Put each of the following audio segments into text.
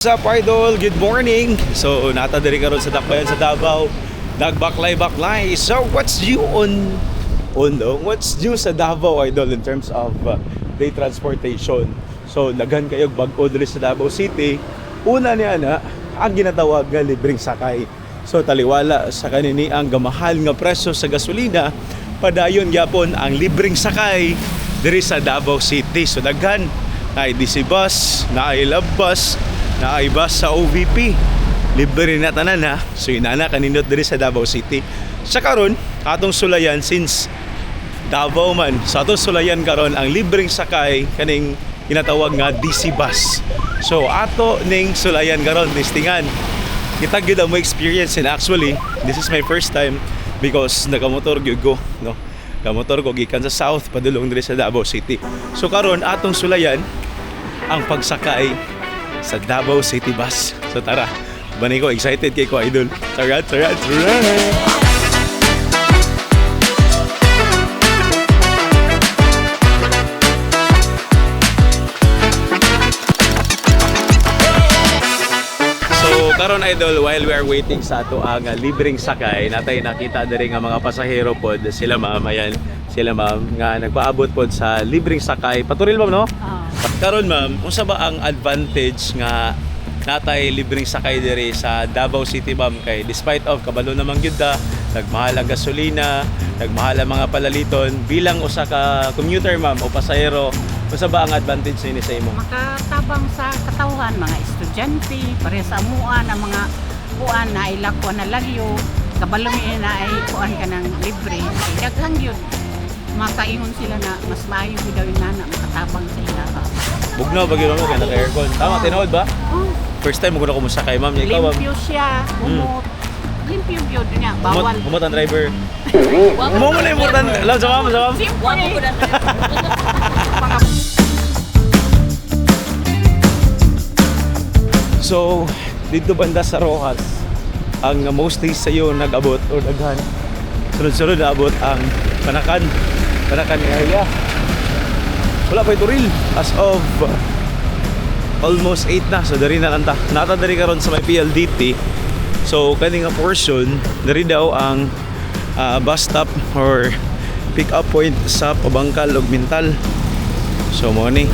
What's up, idol? Good morning. So nata diri karon sa dakbayan sa Davao. Nagbaklay-baklay. So what's new what's new sa Davao, idol, in terms of day transportation? So daghan kayog bag-o diri sa Davao City. Una niya na ang ginatawag nga libreng sakay. So taliwala sa kanini ang gamahal nga presyo sa gasolina, padayon gyapon ang libreng sakay diri sa Davao City. So daghan na DC bus, na Love bus, na bus sa OVP. Libre na tanan ha. So inana kanindot diri sa Davao City. Sa karon atong sulayan, since Davao man, sa atong sulayan karon ang libreng sakay kaning ginatawag nga DC bus. So ato ning sulayan karon listingan. Kita gyud mo experience, and actually this is my first time because nagamotor gyud ko, no. Gamotor ko gikan sa south padulong diri sa Davao City. So karon atong sulayan ang pagsakay sa Davao City bus. So tara, banay ko, excited kay ko, idol. Tara. So karon, idol, while we are waiting sa ato ang libreng sakay, natay nakita diri nga mga pasahero pod, sila ma'am, ayan, sila ma'am nga nagpaabot pod sa libreng sakay. Paturil ma'am, no? Karon ma'am, unsa ba ang advantage nga natay libreng sakay diri sa Davao City, ma'am? Kay despite of kabalo namang gyud nagmahal ang gasolina, nagmahal ang mga palaliton, bilang usa ka commuter, ma'am, o pasahero, unsa ba ang advantage nini sa imo? Makatabang sa katawhan, mga estudyante, pare sa amuan ang mga kuan na ilakwan na lagyo, kabalo mi na ay kuan ka ng libre. Daghang yun. Makaingon sila na mas maayo gyud daw yung nana makatabang sa ilaha. Bugnaw ba gyud mo kay naka-aircon? Tama, tinuod ba? Oh, First time mo ko musakay, ma'am. Ikaw, ma'am. limpyo siya, umot. Limpyo gyud niya, bawal. Umot ang driver. Mo na important. Alam sa ma'am, sa ma'am. So, dito banda sa Rojas, ang most days sa'yo nag-abot o daghan. Sunod-sunod na abot ang Panakan area. Wala pa ito real as of almost 8 na. So dari na lang ta. Nata dari karon sa may PLDT. So kani nga portion, dari daw ang bus stop or pick up point sa Pabangkal ug Mintal. So mo ni.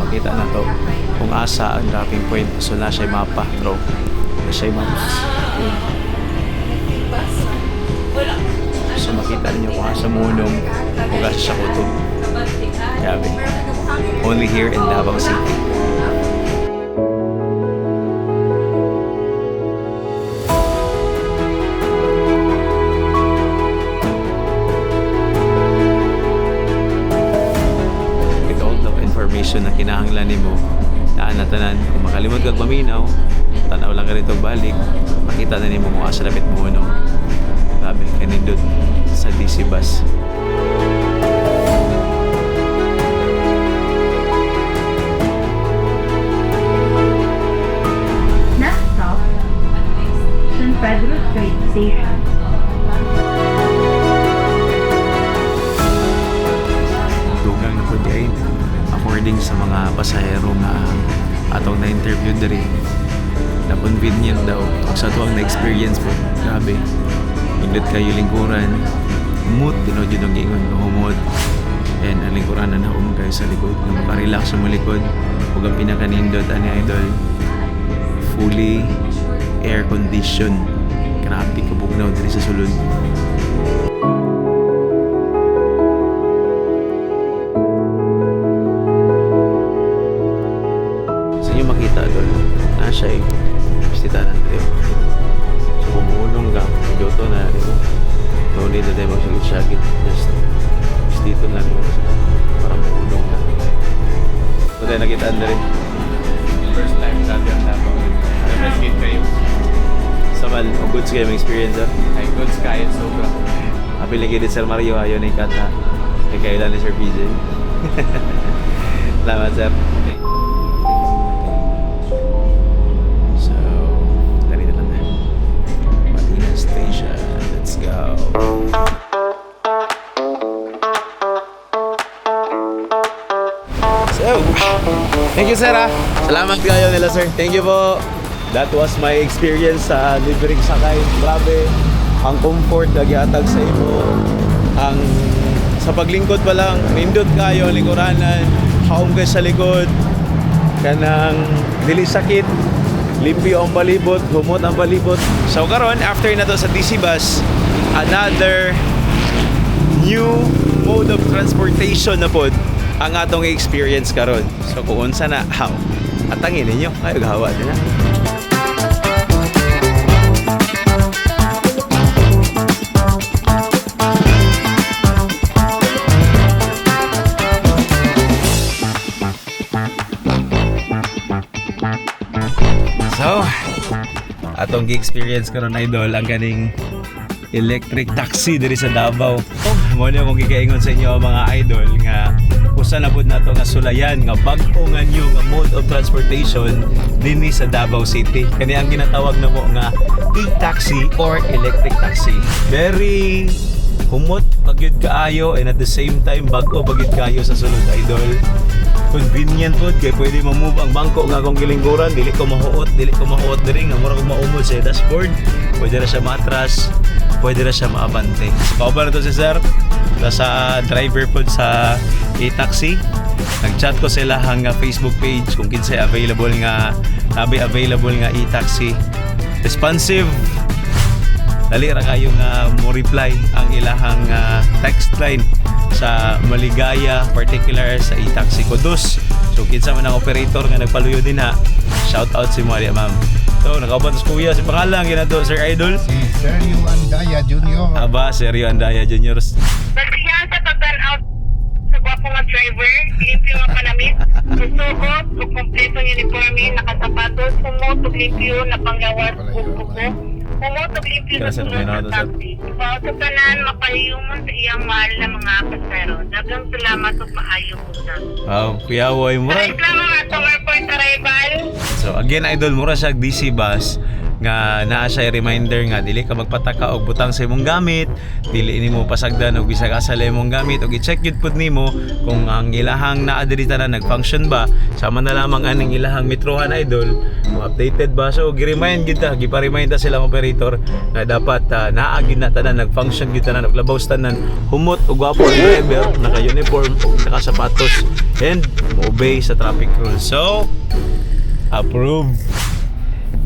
Makita na to kung asa ang dropping point. So na siya mapa, bro. Na siya maps. So makita niyo kung asa munong kung asa siya kutob. Grabe. Only here in Davao City. Na kinahanglan nimo na tanan, kung makalimot kag maminaw, tanaw lang ka rito balik, makita na nimo kung asa lapit mo, no. Grabe kanindot sa DC bus. Next stop, San Pedro Train Station. Dugang na po di according sa mga pasahero na atong na-interview diri, na convenient daw kung sa tuwang na-experience po. Grabe, hindot kayo lingkuran, umot, tinod yun ang gingon, humot, and ang lingkuran na naum kayo sa likod, na makarelax sa malikod. Huwag ang pinakanindot, ani idol, fully air condition. Grabe, kabugnaw diri sa sulod. Makita doon na siya ay pistitanan tayo. So bumulong ka, medyoto na rin. No need na tayo magsagit-sagit. Just dito na rin. Parang bumulong ka. So tayo nakitaan na rin. First time sabi ang tapang na-rescue kayo. Samal, o goods kayo may experience ha? Ay, goods kayo sobra. Happy lagi din Sir Mario, ayaw na ikat ha. May kailan ni Sir PJ. Salamat, sir. So sir ha. Salamat kayo nila sir. Thank you po. That was my experience sa libreng sakay. Grabe. Ang comfort na gihatag sa imo. Ang sa paglingkod pa lang, nindot kayo, lingkuranan, haom kayo sa likod. Kanang dili sakit. Limpyo ang palibot, humot ang palibot. So karon after na to sa DC Bus, another new mode of transportation na pod ang atong experience karon. So kung unsa na, how? Atangin ninyo, ay gawa din na. So, atong gi-experience karon idol ang kaning electric taxi diri sa Davao. Mo na kung gikaingon sa inyo mga idol nga usa na pud nato nga sulayan nga bag-o nga new nga mode of transportation dinhi sa Davao City. Kani ang ginatawag na mo nga e-taxi or electric taxi. Very humot pagyud kaayo and at the same time bag-o pagyud kaayo sa sulod idol. Convenient po kay pwede ma-move ang bangko nga akong gilingkuran, dili ko mahuot diri nga mura ko maumol sa dashboard, pwede ra siya matras, pwede ra siya maabante. Cover to si sir sa driver po sa e-taxi. Nag-chat ko sila hanga Facebook page kung kinsay available nga e-taxi. Responsive, dali ra kayo nga mo reply ang ilahang text line sa Maligaya, particular sa e-taxi Kudos. So kinsa man ang operator nga nagpaluyo din ha, shout out si Maria ma'am. So nakauban sa kuya si pangalan ginato Sir Idol Si Sergio Andaya Jr. Aba Sergio Andaya Jr. Nagsiyahan sa pag-burnout sa gwapo nga driver, limpyo nga panamit, susukot, kumpleto ng uniforme, nakasapatos, humot, limpyo na panglawas, kuko, humot, limpyo na Gracias, sunod Romero, sa taxi. Sa tanan, mapahiyuman sa iyang mahal na mga pasero. Dagang salamat at maayo po na. Wow, kuya Woy mura. Reklamo nga itong airport arrival. So again idol mura siya DC bus nga naa siya reminder nga dili ka magpataka og butang sa imong gamit, dili nimo pasagdan og bisag asa sa imong gamit og i-check gyud pud nimo kung ang ilahang naa diri tanan nag-function ba, sama na lamang aning ilahang metrohan idol, mo updated ba. So gi-remind gyud ta, gipa-remind ta silang operator nga dapat naa gyud na tanan nag-function gyud tanan og labaw tanan, humot og gwapo ang driver, naka-uniform og naka-sapatos and mo-obey sa traffic rules. So approve.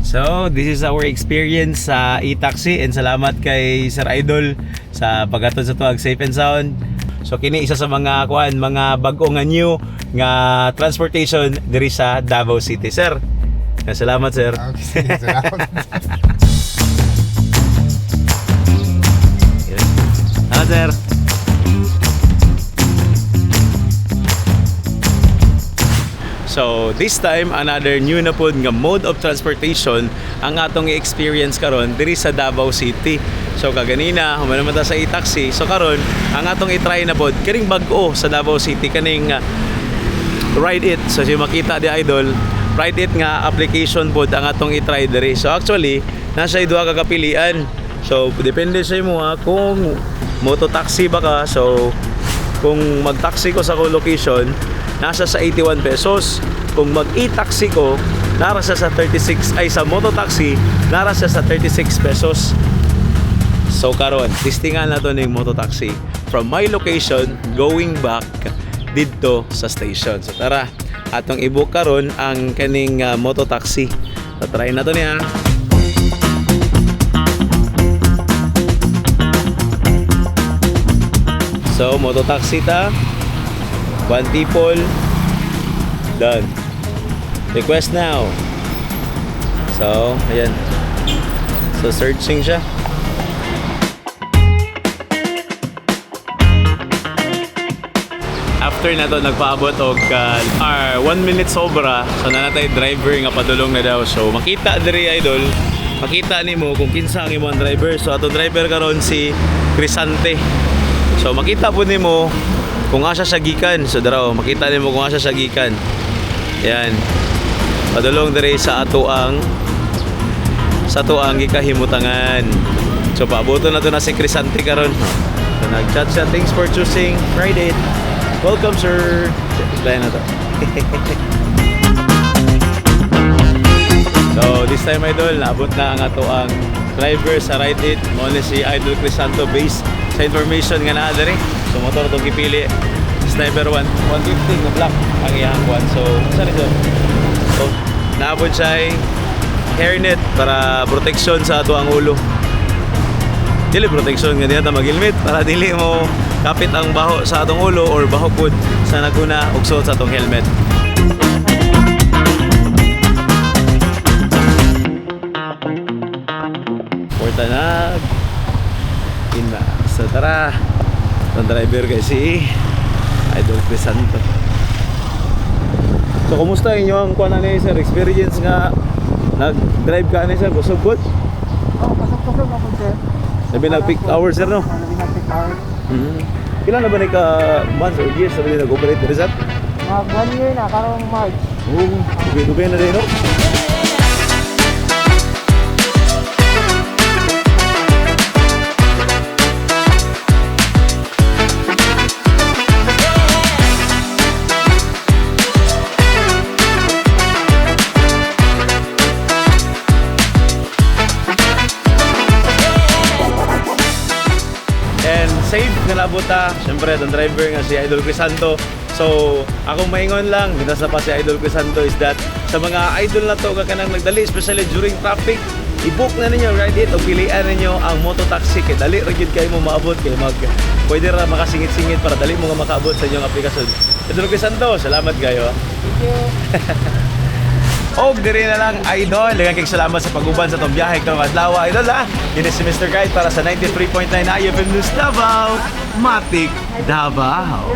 So, this is our experience sa e-taxi and salamat kay Sir Idol sa paghatod sa tuwag safe and sound. So, kini isa sa mga mga bag-o nga new nga transportation diri sa Davao City. Sir, salamat sir. Okay, salamat. Salamat sir. So this time another new na pod nga mode of transportation ang atong i-experience karon diri sa Davao City. So kaganina human ta sa e-taxi. So karon ang atong i-try na pod kining bag-o sa Davao City kaning Ride It. So si makita di idol, Ride It nga application pod ang atong i-try diri. So actually nasa duha ka kapilian. So depende sa imo kung moto taxi ba ka. So kung mag-taxi ko sa location nasa sa 81 pesos. Kung mag-e-taxi ko, nara siya sa 36, ay sa mototaxi, nara siya sa 36 pesos. So karon, listingan na to ng mototaxi from my location going back dito sa station. So tara, atong i-book karon ang kaning mototaxi. So try na to niya. So mototaxi ta. One people. Done. Request now. So, ayan. So, searching siya. After na to, nagpaabot og 1 minute sobra. So, nanatay driver nga padulong na daw. So, makita diri idol. Makita nimo kung kinsa ang imong driver. So, ato driver karon si Crisante. So, makita po nimo kung asa siya gikan. So daraw makita nimo kung asa siya gikan. Yan. Padulong diri sa ato ang gikahimutangan. So paaboto na to na si Crisante karon. So nag-chat siya, thanks for choosing Ride It. Welcome sir. Play na to. So this time idol, naabot na ang ato ang driver sa Ride It. Mo ni si Idol Crisanto based sa information nga naa diri. So motor tong gipili. Sniper 150 na black ang iyang kwan. So saan ito? So naabot siya ay hairnet para protection sa ato ang ulo. Dili protection nga diha ta mag-helmet para dili mo kapit ang baho sa atong ulo or baho pud sa naguna og suot sa atong helmet. Portanag ina sa tara ang driver kay si Idol Crisanto. So kumusta inyo ang kuan ani sir experience nga nag-drive ka ani sir kusog good? Oh, pasok-pasok ako, sir. Sabi na peak hours sir no? Nag-peak hours. Kailan na ba ni ka months or years sabi nag-operate diri sir? Mag 1 year na, karong March. Oo, dugay na din no? And safe nga nabuta, syempre ang driver nga si Idol Crisanto. So, akong maingon lang, minasa pa si Idol Crisanto is that sa mga idol na to nga kanang nagdali, especially during traffic, i-book na ninyo Ride It o pilian ninyo ang mototaxi kay dali ra gyud kayo mo maabot kay pwede ra makasingit-singit para dali mo nga makaabot sa inyong aplikasyon. Idol Crisanto, salamat kayo. Thank you. Og diri na lang idol, daghang kay salamat sa paguban sa tong biyahe karong adlaw idol ha. Kini si Mr. Guide para sa 93.9 IFM News Davao, Matik Davao.